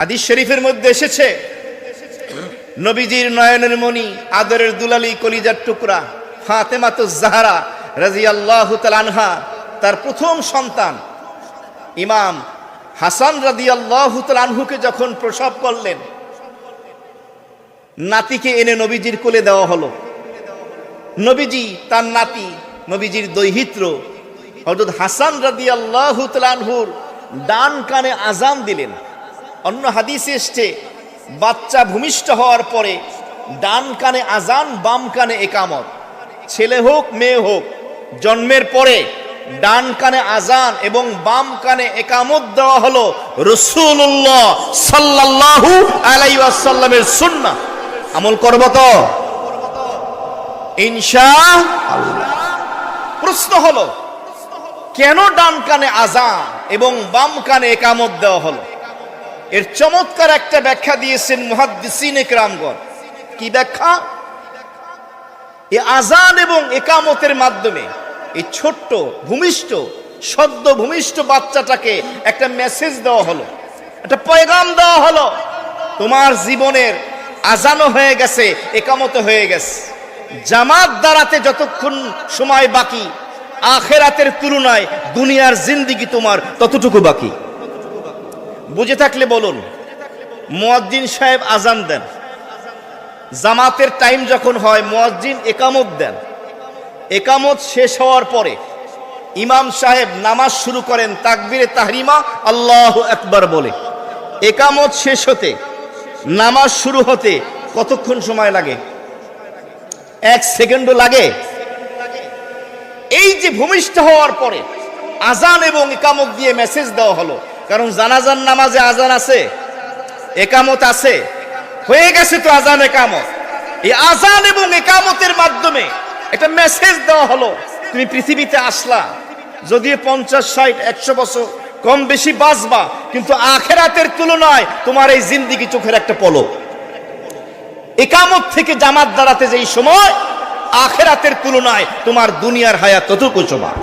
হাদিস শরীফের মধ্যে এসেছে, নবীজির নয়নের মণি, আদরের দুলালি, কলিজার টুকরা ফাতেমাতুজ জাহরা রাদিয়াল্লাহু তাআলা আনহা, তার প্রথম সন্তান ইমাম হাসান রাদিয়াল্লাহু তাআলা আনহুকে যখন প্রসব করলেন, নাতিকে এনে নবীজির কোলে দেওয়া হলো। নবীজি তার নাতি, নবীজির দৈহিত্র হযরত হাসান রাদিয়াল্লাহু তাআলা আনহুর ডান কানে আযান দিলেন। অন্য হাদিসে এসেছে, বাচ্চা ভূমিষ্ঠ হওয়ার পরে ডান কানে আযান, বাম কানে ইকামত। ছেলে হোক মেয়ে হোক, জন্মের পরে ডান কানে আযান এবং বাম কানে ইকামত দেওয়া হলো রাসূলুল্লাহ সাল্লাল্লাহু আলাইহি ওয়াসাল্লামের সুন্নাহ। আমল করব তো ইনশাআল্লাহ। প্রশ্ন হলো, কেন ডান কানে আযান এবং বাম কানে ইকামত দেওয়া হলো? এর চমৎকার একটা ব্যাখ্যা দিয়েছেন মুহাদ্দিসিনে কেরামগণ। কি ব্যাখ্যা? এই আযান এবং ইকামতের মাধ্যমে এই ছোট্ট ভূমিষ্ঠ, সদ্য ভূমিষ্ঠ বাচ্চাটাকে একটা মেসেজ দেওয়া হলো, একটা পয়গাম দেওয়া হলো, তোমার জীবনের আযানও হয়ে গেছে, ইকামতও হয়ে গেছে। জামাত দাঁড়াতে যতক্ষণ সময় বাকি, আখিরাতের তুলনায় দুনিয়ার জিন্দেগি তোমার ততটুকু বাকি। বুঝে থাকলে বলুন। মুয়াজ্জিন সাহেব আযান দেন, জামাতের টাইম যখন হয় মুয়াজ্জিন ইকামত দেন। ইকামত শেষ হওয়ার পরে ইমাম সাহেব নামাজ শুরু করেন তাকবীরে তাহরিমা আল্লাহু আকবার বলে। ইকামত শেষ হতে, নামাজ শুরু হতে কতক্ষণ সময় লাগে? 1 সেকেন্ডও লাগে? এই যে ভূমিষ্ঠ হওয়ার পরে আযান এবং ইকামত দিয়ে মেসেজ দেওয়া হলো। কারণ জানাজার নামাজে আযান আছে, ইকামত আছে, হয়ে গেছে তো আযান ইকামত। এই আযান এবং ইকামতের মাধ্যমে একটা মেসেজ দেওয়া হলো, তুমি পৃথিবীতে আসলা, যদিও 50, 60, 100 বছর কম বেশি বাঁচবা, কিন্তু আখিরাতের তুলনায় তোমার এই জিন্দেগি চোখের একটা পলক। ইকামত থেকে জামাত দাঁড়াতে যেই সময়, আখিরাতের তুলনায় তোমার দুনিয়ার হায়াত ততটুকু সময়।